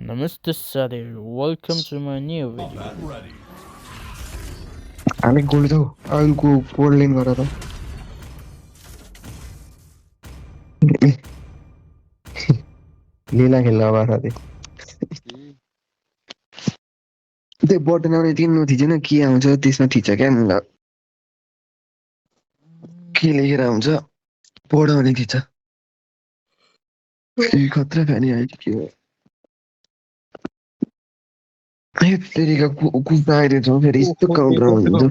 Namaste Sare, welcome to my new video. हामी gold जाऊ अरूको गोल्ड लेन गर त लीला खेल्न अब साथी त्यो बटन आउने टिम थिचेन के आउँछ त्यसमा थिच क्या मलाई के लेखेर आउँछ पढाउने थिच खतरा खाने आयो के हो तेरिका कुकुर आइदिन्छ फेरि यस्तो काउन्टर हुन्छ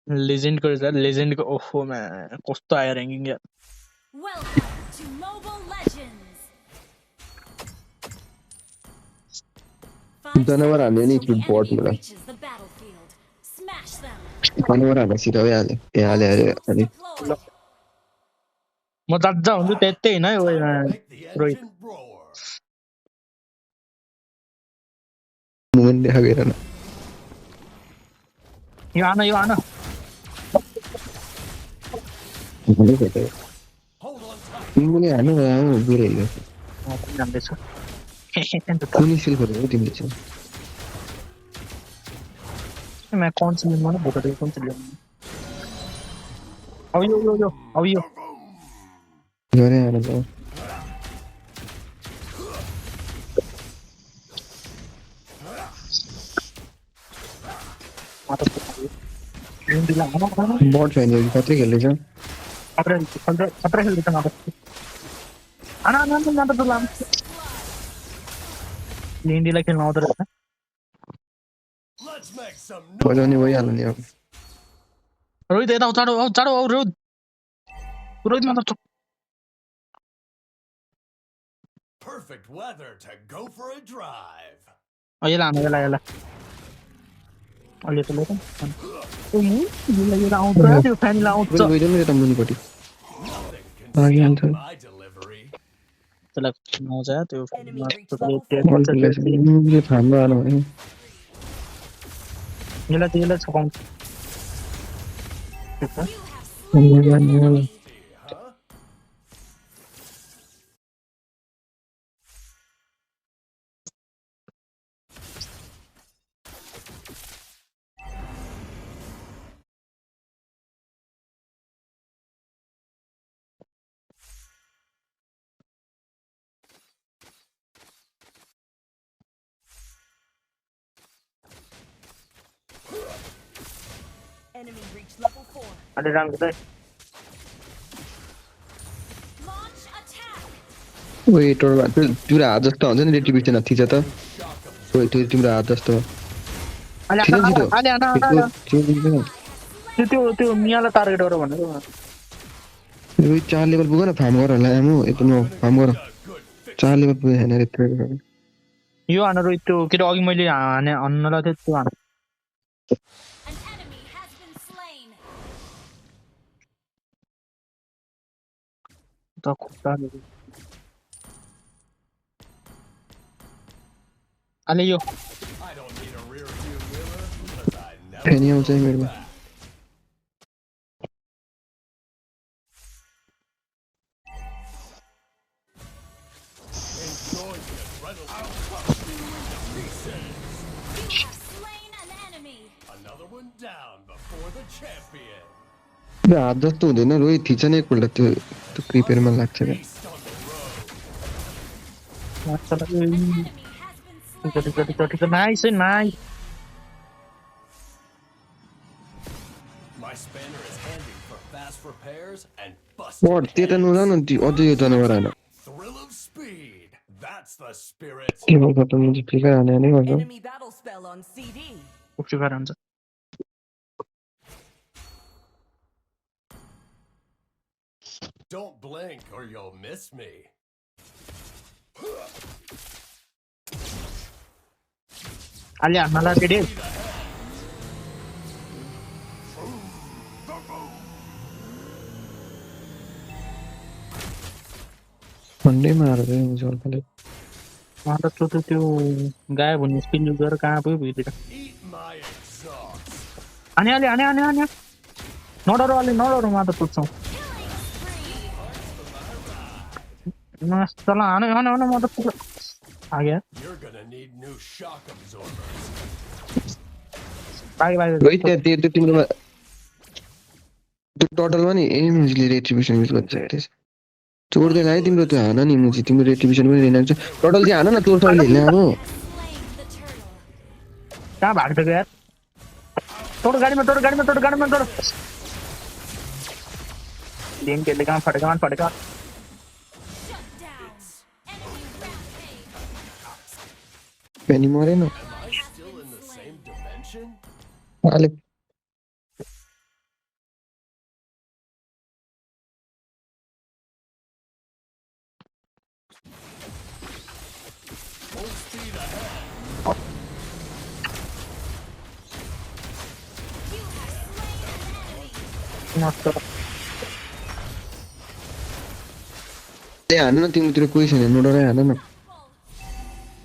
Legend को सर legend को ओहो मैं कस्तो आयो र्याङ्किङ यार Welcome to Mobile Legends. जनावर हाल्ने नि Till the बट enemy मलाई reaches the battlefield. Smash them. जनावर हाल्न सिधा भइहाल्यो ए हाल्यो अनि Deploy. म जाजा हुन्छु त्यतै हैन है रोहित मुन देखाएको हेर न यो आन तिमीले हाल्नु बिरेलो जान्दैछ कुनै सिल्भर हो तिमीले चाहिँ मैं कौन सी लेने वाला बोल रही कौन सी लेने अब यो गरे आएर जाऊ बट छैन कि कत्रै खेल्दैछ खतरा खेल्दैछ न आना त लाम लिन्डीलाई खेल्न आउँदो रहेछ बजाउने भइहाल्यो नि अब रोहित यता चाँडो आऊ रोहित मात्र Perfect weather to go for a drive. यसलाई अलि त लिएर आउँछ त्यो फ्यानलाई आउँछ गइदिउँ न यता मुनिपट्टि Nothing Again, can sir. stop my delivery. त्यसलाई आउँछ त्यो फार्ममा आएर भयो यसलाई छकाउँछ Huh? Enemy reached level 4. अलि राम्रो चाहिँ Launch attack. ओए टोरमा त्यो हात जस्तो हुन्छ नि रेटिभिसन थिच त ओए त्यो तिम्रो हात जस्तो त्यो मियालाई टार्गेट गर भनेर रोहित 4 लेभल पुग्यो न फार्म गर होला एमो यत्रो फार्म गर 4 लेभल पुगे हैन रे त्यो यो हान रोहित त्यो के अघि मैले हन्नलाई थियो त्यो हान An enemy has been slain. त खुट्टा अले यो I don't need a rear view mirror because I never फेरि आउँछ मेरोमा enjoy the adrenaline. You have slain an enemy. Another one down before the champion. त्यो हात जस्तो हुँदैन रोहित थिच नै एकपल्ट त्यो क्रिपेरमा लाग्छ क्या Beast on the road. Enemy has been slain. Nice My spanner is handy for fast repairs and but busting त्यता नजान अझै यो जनावर आएन thrill of speed. That's the spirit. के भन्छ त मुझे फ्लिकर हाने नै गर्छ Enemy battle spell on CD. उक्छु गरेर हुन्छ Don't blink or you'll miss me. अलि हान्नलाई केटी फन्डै मार रे मुझे अल्फाले उहाँ त त्यो गायब हुने स्पिन युज गरेर कहाँ पुग्यो भित्र Eat my exhaust. अनि नडर उहाँ त पुग्छौँ Killing spree. चल हान म त आ गया You're gonna need new shock absorbers. भागे भागे रोहित त्यो तिम्रो त्यो टोटलमा नि एमले रेट्रिब्युसन युज गर्छ अरे चोर्दैन है तिम्रो त्यो हान नि मुजी तिम्रो रेट्रिब्युसन पनि रेनाक्छ टोटल चाहिँ हान न चोर अहिले ल्याऊ Slain the turtle. कहाँ भाग्छ यार तोड़ गाड़ी में तोड़ गेम खेलने कहाँ फटेगा Shut down. Enemy rampage. पेनी मरेन Am I still in the same dimension? आले Full speed ahead. You have slain an enemy. मस्त ए हान न तिमीतिर कोही छैन नडराइ हान न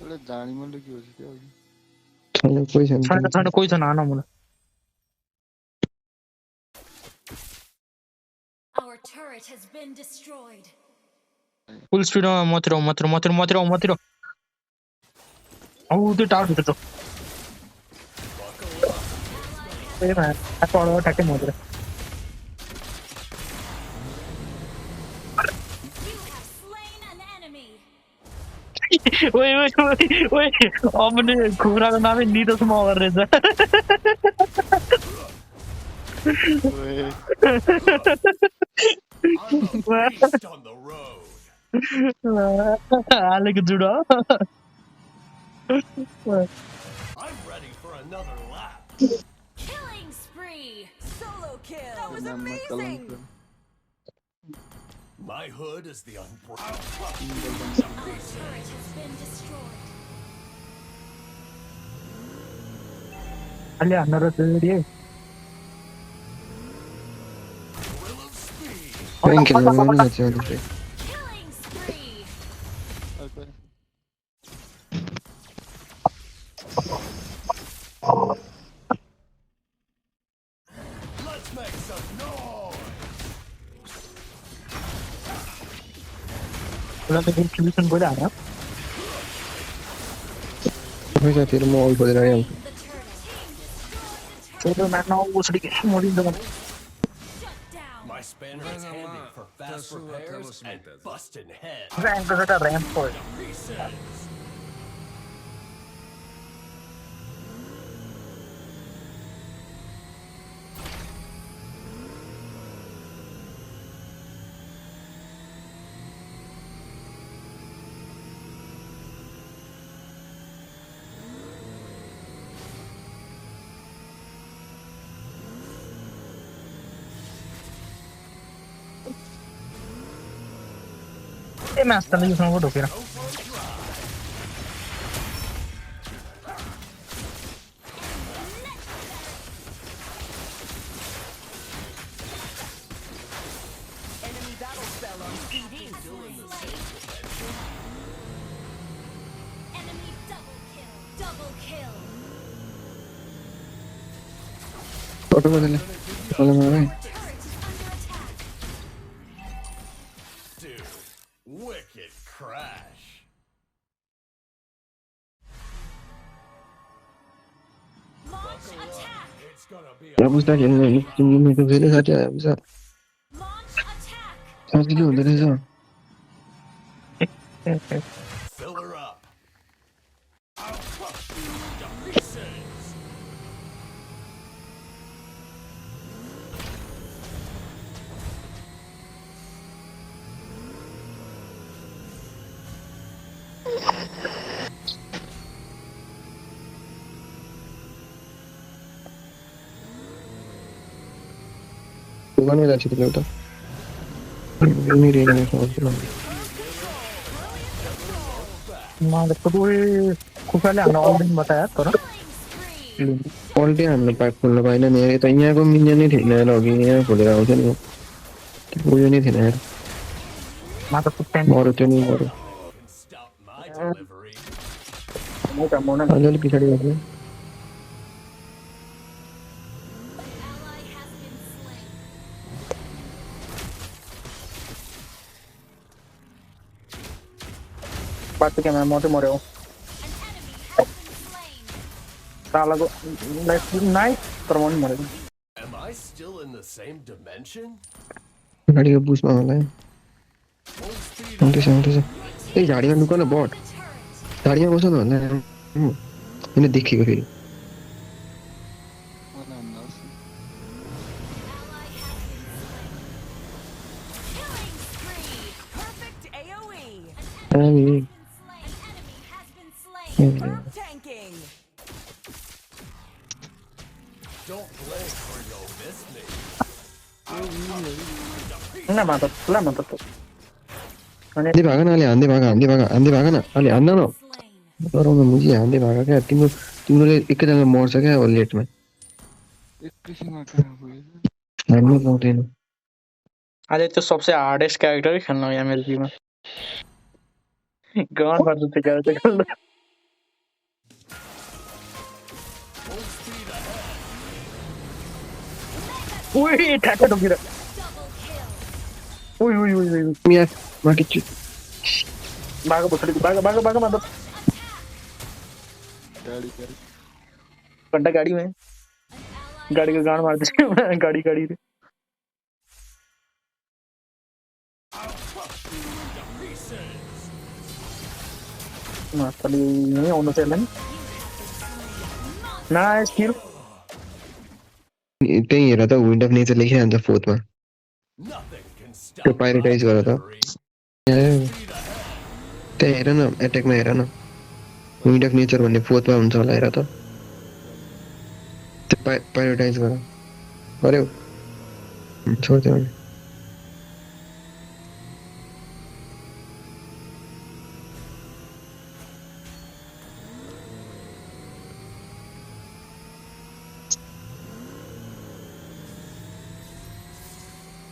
एउटा जानी मनले के हो त्यो छैन कोही छैन छैन कोही छैन आन मलाई Our turret has been destroyed. Full स्पिडमा मतिर औ त्यो टावर भित्र छ ए भाइ टावर ठ्याक्कै मतिर You have slain an enemy. ओइ अपने खुराको नामै निदोसमा गरेछ I'm a beast on the road. हालेको जुडो I'm ready for another lap. Killing spree. Solo kill. That was नाममा amazing. कलङ्क My hood is the unbroken. Our turret has been destroyed. अलि हान्न र ready Will of speed. पेन खेल्नु मन लाग्छ अहिले चाहिँ Killing spree. अर्को Let's make some noise. मलाई त डिस्ट्रिब्युसन बोले हाल्न सबै साथीहरू म अल खोजेर आइहाल्छु The turtle. छोटो मार्न उसरी के मरिन्छ मलाई Shut down. My spanner is handy for fast repairs and busting heads. Ramp छ ऱ्याम्प पऱ्यो Pieces. A मास्टरले योसँग ढोकेर Enemy battle spell on PD. Enemy double kill. Double kill. टोटो बदले चलो मारे Turret is under attack. Dude, wicked crash. Launch attack. It's gonna be या पुस्ता खेल्नु नि तिमीले त फेरि साथी आयो पुस्ता Launch attack. साथीले हुँदो रहेछ fill her up. I'll crush you to pieces. दोकानमै जान्छु तिमीले उता नि रेगने सक्छु मलाई त कुखुराले हान्न आउँदैन बतायो तर Killing spree. अल्टै हाम्रो पाइप खोल्न पाएन नि यता यहाँको मिन्जन नै थिएन यार अघि यहाँ खोलेर आउँछ नि उयो नै थिएन यार मा त कुट्टाइ मरो त्यो नि मरो Can stop my delivery. अलिअलि पछाडि गएको Ally has been slain. बाटो क्यामेरा मात्रै मर्यो सालाको नाइस तर पनि मरेको Am I still in the same dimension? गाडीको बुसमा होला है Full speed आउँदैछ आउँदैछ ए झाडीमा लुक न बट The turret. झाडीमा बस न होला होइन देखेको फेरि मलाई हान्न आउँछ। Ally has been slain. Killing spree. Perfect AoE. हामी Been slain. An enemy has been slain. Turret tanking. don't blink or you'll miss me. न माता पुरा माता त अनि हान्दै भाग न अलि हान्दै भाग न अलि हान्न न Slain. डराउनु मुजी हान्दै भाग क्या तिम्रोले एकैजना मर्छ क्या अब लेटमा एकैछिनमा कहाँ गयो? हान्नु पाउँदैन अहिले त्यो सबसे हार्डेस्ट क्यारेक्टरै खेल्न यहाँ मेरो टिममा गन गर्छु त्यो क्यारेक्टर खेल्न Full speed ahead. उही ठ्याक्कै ढोकेर Double kill. उही उही उही उही यहाँ माथि बाघ भोसडीको बाघ माता गाडी घन्टा गाडीमा An ally गाडीको गाँड मार्दैछ गाडी रे माताले यहीँ आउनु चाहिँ नि नाइस किल त्यही हेर त विन्ड अफ नेचर लेखिरहन्छ फोर्थमा Nothing can stop त्यो पाइरेटाइज गर त victory. त्यहाँ हेर न एट्याकमा हेर न विन्ड अफ नेचर भन्ने फोर्थमा हुन्छ होला हेर त त्यो पाइरेटाइज गर गर्यो छोड्थ्यो भने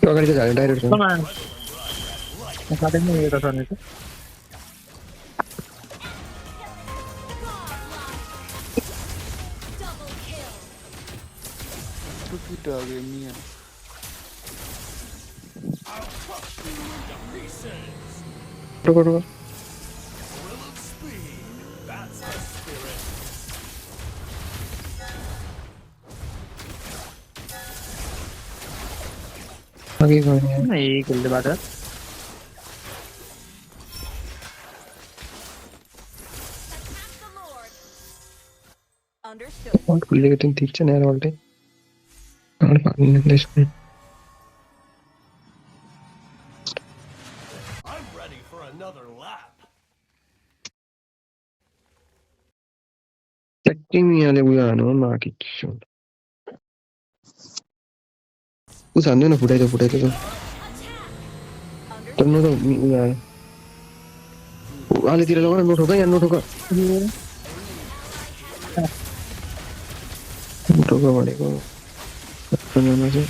अगाडिको झाडा डाइरेक्ट छ साथै नै एउटा छ नि त double kill. टुकी डग्यो मिया। टोको Thrill of speed. That's the spirit. अघि गयो यही खेल्दै बाटो Attack the Lord. Understood. Alt खुलेको थियो ठिक छ नि यार अल्टै अल्ट पार्नेदैछ I'm ready for another lap. तिमीले उयो हानु माथि उस हान्दैन फुटाइदियो Attack. तर न त उयो आयो आलेतिर लगा न नठोक यहाँ नठोक नठोक भनेको जनामा चाहिँ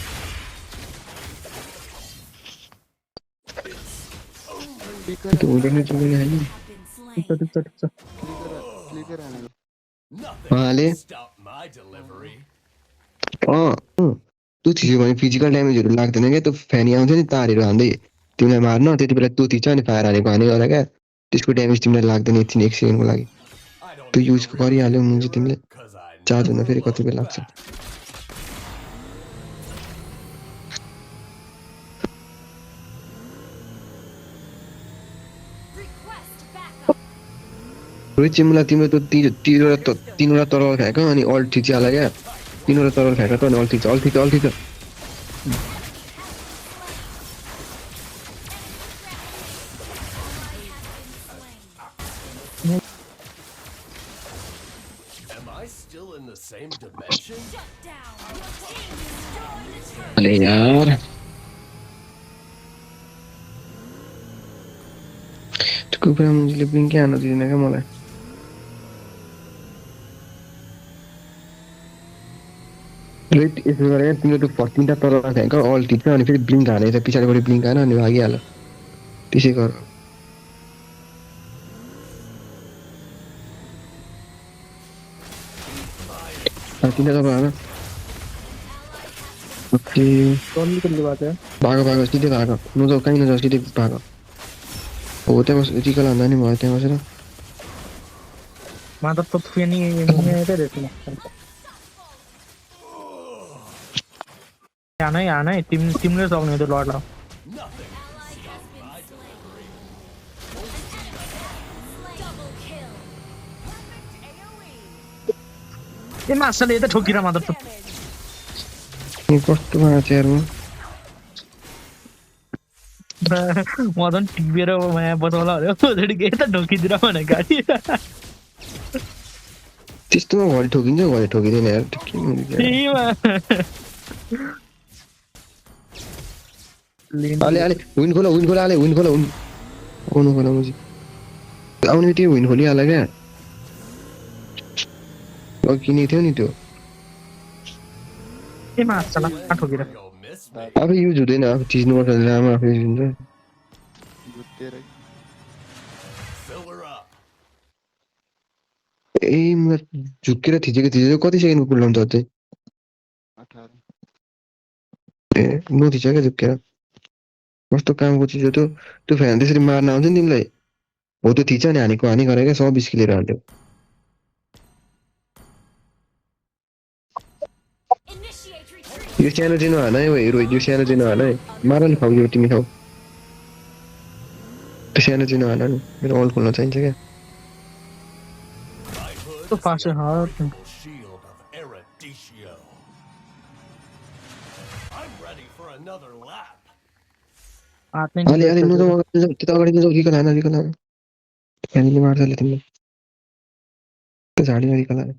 त्यो हुँदैन चल्दैन होइन Been slain. ठिक छ क्लिकर हानेको। Nothing Ale. can stop my delivery. त्यो थिच्यो भने फिजिकल ड्यामेजहरू लाग्दैन क्या त्यो फ्यानी आउँछ नि तारहरू हान्दै तिमीलाई मार्न त्यति बेला त्यो थिच्छ अनि फायर हानेको हाने गर्दा क्या त्यसको ड्यामेज तिमीलाई लाग्दैन एकछिन एक सेकेन्डको लागि I don't त्यो need युज to गरिहाल्यो मुझे तिमीले cause I चार्ज हुन never फेरि कति look बेला लाग्छ back. Request backup. रोहित चिमुला तिम्रो त्यो तिनवटा तरल फ्याँक अनि अल्ट थिचिहाल्यो क्या तिनवटा तरल फ्याँक त अनि alt थिच Am I still in the same dimension? Shut down. Your team destroyed a turret. अरे यार त्यो कुकुरा मुजीले ब्लिङ्कै हान्न दिँदैन क्या मलाई रोहित यसो गरेर तिम्रो त्यो तिनवटा तरल फ्याँक अल्ट थिच अनि फेरि ब्लिङ्क हानेछ पछाडिबाट ब्लिङ्क हान अनि भागिहाल्यो त्यसै गर तिनवटा तरल हान ओके टोनली खेल्दै बाटो भाग सिधै भाग नजाऊ कहीँ नजाऊ सिधै भाग हो त्यहाँ बस टिका लाँदा नि भयो त्यहाँ बसेर मात्र तो फेनी मेरे देती है आना है टीम ने सॉन्ग नहीं तो लॉर्ड लाओ Nothing can Ally stop has been my slain. delivery. Double kill. Perfect AoE. ये मास्टरले ये त ठोकिरा मात्र तो Damage. यो कस्तो भएको यार म मदन टिपेर माया बचाउला अरे ओजडी के त ढोकिदिरा भने गाडी त्यस्तोमा घरि ठोकिन्छ घरि ठोकिँदैन यार त्यो के हुन्छ यार। त्यहीमा आले आले विन खोला आले विन खोला आउनु खोला मुजी आउने बित्तिकै विन खोलिहाल्यो क्या अघि किनेको थियो नि त्यो ए मास्टरला ठोकिरा You'll miss me. आफै युज हुँदैन आफै चिज्नुपर्छ लामो आफै युज हुन्छ जुत्तेरै Fill her up. ए म झुक्केर थिचेको कति सेकेन्डको कुलडाउन छ चाहिँ 18 ए नथिच क्या झुक्केर कस्तो कामको चिज हो त्यो फ्यान त्यसरी मार्न आउँछ नि तिमीलाई हो त्यो थिच नि हानेको हानि गरेर क्या 120 किलेर हाल्यो Initiate retreat. यो सानो जिनो हान है रोहित यो सानो जिनो हान है मार नि खाऊ यो तिमी खाऊ त्यो सानो जिनो हान नि मेरो अल्ट खोल्न चाहिन्छ क्या My hood तो is फास्ट the है हाँ unbreakable shield of Erudicio. I'm ready for another lap. आत्मै अलि अलि नजाऊ त्यो अगाडि नजाऊ रिकल हान फ्यानले मार्छ अहिले तिमीलाई त्यो झाडीमा रिकल हान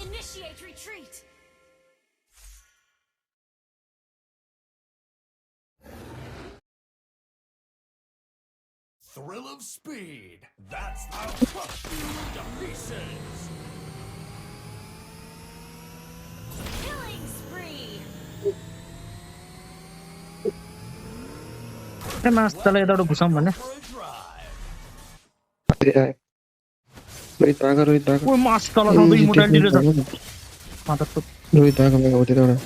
Initiate retreat. Thrill of speed. That's I'll crush you to pieces. Killing spree. ए मास्टरले यताबाट घुसाउँ भने For a drive. रोहित भाग ओ मास्टरला त इमोर्टालिटी रहेछ मात्र तो रोहित भाग हो त्यो एउटा You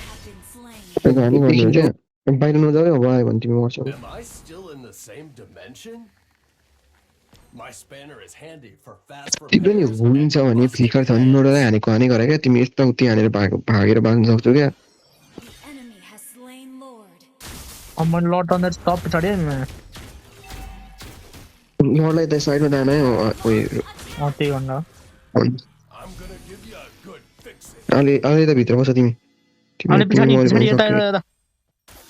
have been slain. त्यो हानि गर्ने हो क्या बाहिर नजाऊ है भयो भने तिमी मर्छौ Am I still in the same dimension? My spanner is handy for fast तिम्रो नि repairs हुन्छ and भने फ्लिकर छ भने busting नोडलाई हानेको हानि गरे क्या तिमी यस्तो उति हानेर भागेर बाँच्न सक्छौ क्या The enemy has slain Lord. अब मैले लट अन स्टप पछाडि लडलाई त साइडमा जान है त्यही भन्दा I'm gonna give you a good fixing. अलि अलि त भित्र बस्छ तिमी अनि पछाडि मरि पछाडि पनि यता सक्छौ। यता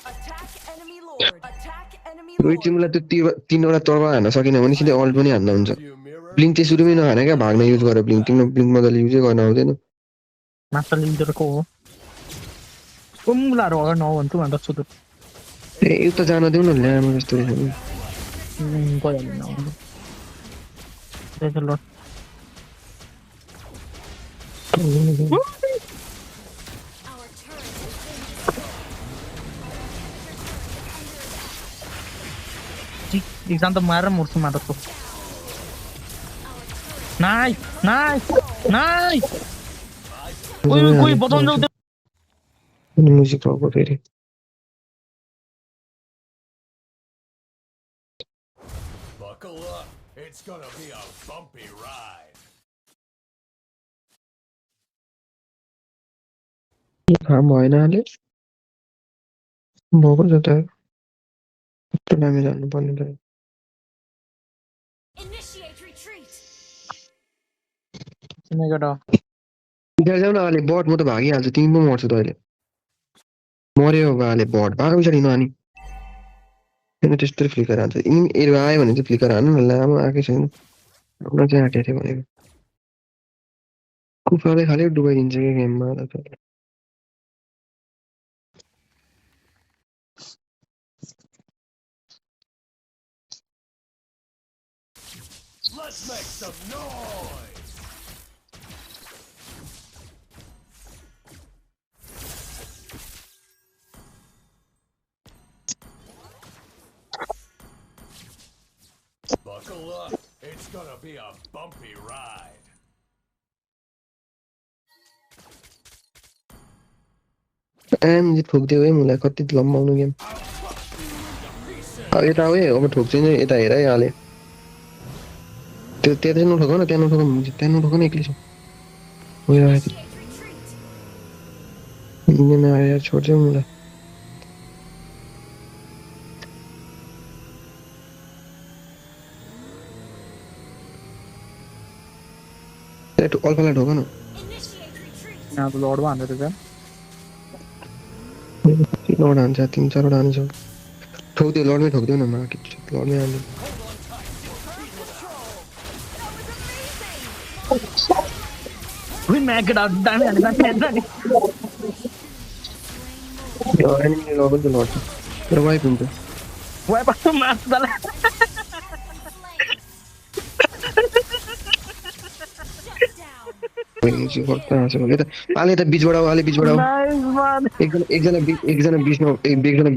Attack enemy lord. Attack enemy Rohit lord. तिमीलाई त्यो तीनवटा तर्वा हान्न सकेन भने सिधै अल्ट पनि हान्न हुन्छ View mirror. ब्लिङ्क चाहिँ सुरुमै नहाने क्या भाग्न युज गर ब्लिङ्क तिम्रो ब्लिङ्क मजाले युजै गर्न आउँदैन मास्टरले लिडर को हो कुम्लाहरू अगाडि नभन्छु भन्दा सुधु ए उता जान देऊ न ल्यामा जस्तो रहेछ नि। गइहाल्यो नभन्दा त्यही त लट Our turret has been exam त मारेर मर्छु मात्र तो नाइस नाइस नाइस कोही बचाउन जाऊ अनि म्युजिक भएको फेरि Buckle up. It's gonna be a bumpy ride. काम भएन अहिले भएको छ त कस्तो दामी जानुपर्ने त Initiate retreat. केटा त्यहाँ जाऊ न अहिले बट म त भागिहाल्छु तिमी पो मर्छु त अहिले मर्यो अहिले बट भएको पछाडि नआनी किन त्यस्तो फ्लिकर हान्छ यिनी एरो आयो भने चाहिँ फ्लिकर हान्नु न लामो आएकै छैन हाम्रो चाहिँ आँटेको थियो भनेको कुफाले खालि डुबाइदिन्छ क्या गेममा Let's make some noise. Buckle up. It's gonna be a bumpy ride. आरामले ठोकिदियो है मलाई कति लम्बाउनु game I'll crush you to pieces. अब यता हो है अब ठोक्छु नि यता हेर है हाले त्यो त्यहाँ चाहिँ नठोक न त्यहाँ नठोक त्यहाँ नठोक न एक्लै छ गइरहेको Initiate retreat. मिनियन आयो यार छोड्छ मलाई अल्फालाई ढोक न Initiate retreat. यहाँ तो लॉर्ड बांध देते हैं लड हान्छ 3-4 वटा हान्छ ठोक दियो लडमै ठोक दियो न मा लडमै हान्यो अभी मैं के डाल टाइम आने का है ना यो एनिमी लगन चाहिँ लड्छ तर वाइप हुन्छ वो पास तो मार डाला चाहिँ गर्छ हाँसेको यता आले त बीचबाट आले बीचबाट नाइस वन एकजना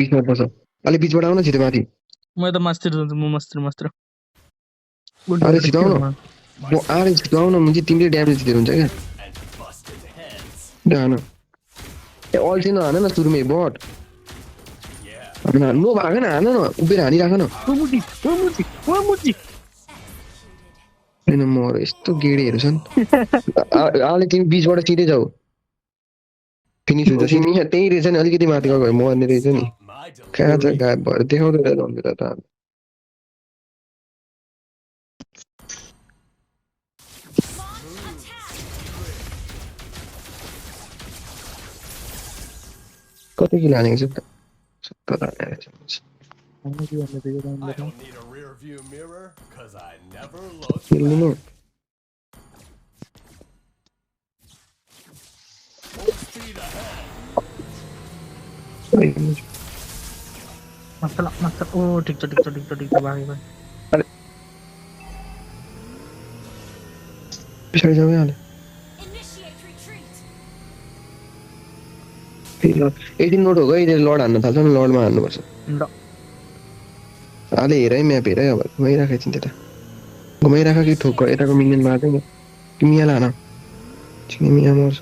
बीचमा बस्छ आले बीचबाट आउन छिटो माथि मैं तो मस्ती मस्ती आले छिटो आउन आले छिटो आउन मुझे तिमीले ड्यामेज दिएर हुन्छ क्या and busted heads. हान ए अल्छी नहान न सुरुमै बट Yeah. हान नो भाग न हान न उभिएर हानिराख न वो मुझी हैन म यस्तो गेडीहरू छन् आले तिमी बीचबाट सिधै जाऊ फिनिस हुन्छ सिमी यहाँ त्यही रहेछ नि अलिकति माथि गएको भए मर्ने रहेछ नि My कहाँ छ गायब भएर देखाउँदैन लम्बे त कति किलो हानेको छ 70 हानेको छ I don't need a rear view mirror because I never look खेल्नु back. Full speed ahead. मस्त ओ ठीक तो भाई पछाडि जाऊ हाले Initiate retreat. एकदिन नोट हो गयो लड हान्न थाल्छ नि लडमा हान्नुपर्छ ल हाले हेर है म्याप हेर है अब घुमाइराख एकछिन त्यता घुमाइराख कि ठोक यताको मिनियन मार्दैन कि मियालाई हान छिने मिया मर्छ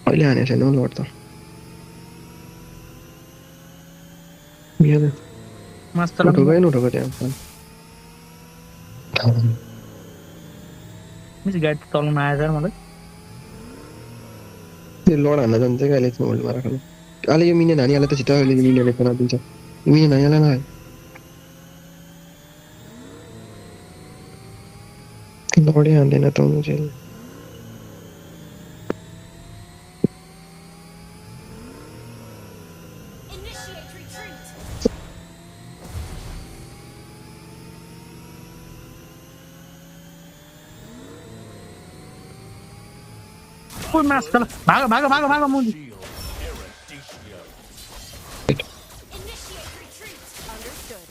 अहिले हानेको छैन हौ लड त मियाले मस्त नठोक है नठोक त्यहाँ मिस गाइड तलमा आएछ मलाई त्यो लड हान्न जान्छ क्या अहिले चाहिँ होल्डमा राख्नु अहिले यो मिनियन हानिहाल्यो त छिटो अहिले मिनियनले खाना दिन्छ मिनियन हानिहाल्यो न लडै हान्दैन त म चाहिँ Initiate retreat. ओ मस्त भागो मुझी Shield Erudition. Initiate retreat. Understood.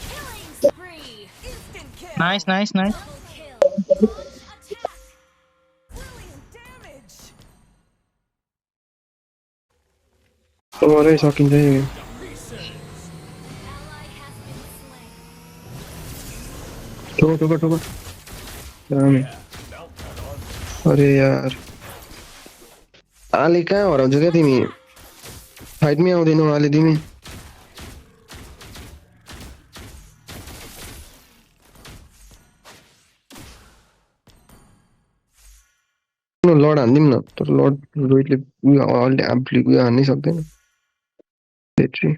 Killing spree. Instant kill. Nice Double kill. Attack. Brilliant damage. अरे सकिन्छ यो Pieces. Ally has been slain. ठोक रामे Mount that on. अरे यार आले कहाँ हराउँछ क्या तिमी फाइटमै आउँदैनौ आले तिमी लड हान्दिउँ न तर लड रोहितले अहिले आफूले उयो हान्नै सक्दैन battery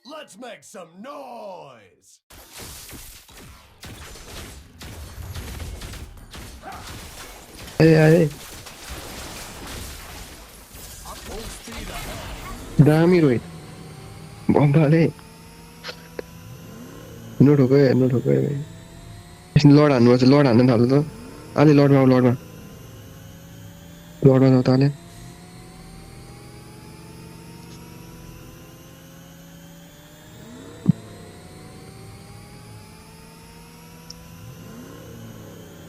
Let's make some noise. आए Full speed ahead. दामी रोहित बम्बाले नठोक है लड हान्नुपर्छ लड हान्न थाल्छ त आले लडमा आऊ लडमा जाऊ त आले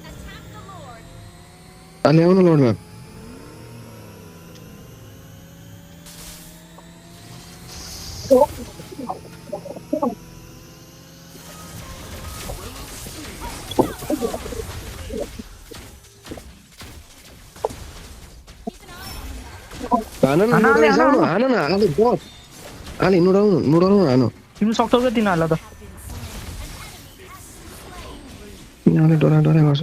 Attack the Lord. आले आऊ न लडमा Keep an eye on him. हान न हान, नुडाउने हान, जाऊ न हान। हान न आले बट आले नुडाउनु हान तिमी सक्छौ क्या तिनीहरूलाई त यिनीहरूले डरा गर्छ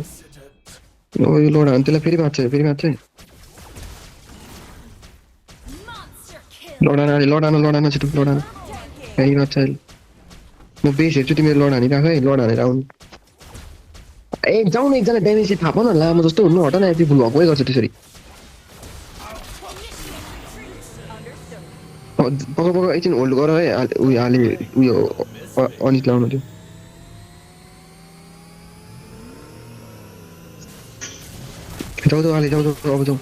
ओ यो लोड हान त्यसलाई फेरि मार्छ Monster kill. लडान छिटो लडान फेरि मार्छ अहिले म बेस हेर्छु तिमीहरू लड हानिराख है लड हानेर आउनु ए जाऊ न एकजना ड्यामेज थाहा पाउन लामो जस्तो हुनु हट न यति फुल भएकै गर्छ त्यसरी पक एकछिन होल्ड गर है उयो हाले उयो अनित लाउनु थियो जाऊ आले जाऊ अब जाऊ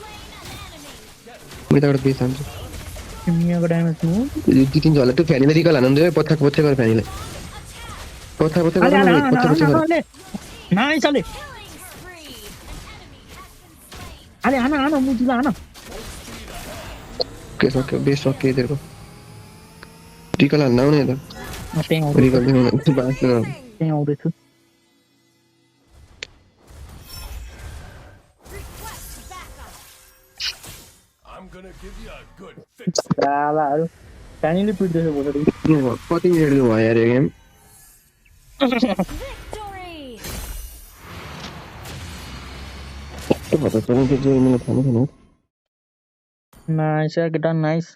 म यताबाट बेस हान्छु तिमी यहाँको ड्यामेज नु दुई तिन झल्ला त्यो फ्यानीलाई रिकल हान्नु थियो पत्थर गर फ्यानीलाई पत्थर गर नाइस अले Killing spree. An enemy has been slain. अले हान मुजुला हान के सक्यो बेस सक्यो तेरो रिकल हान्न आउने त त्यहीँ रिकल दिनु बाँच्नु आउँदैछु Request backup. I'm gonna give you a good fix. रालाहरू फ्यानीले पिट्दैछ भोसडी कति मिनट भयो यार यो गेम Victory. कस्तो भयो त चलाउँथ्यो जो मलाई थाहा छैन नाइस यार केटा नाइस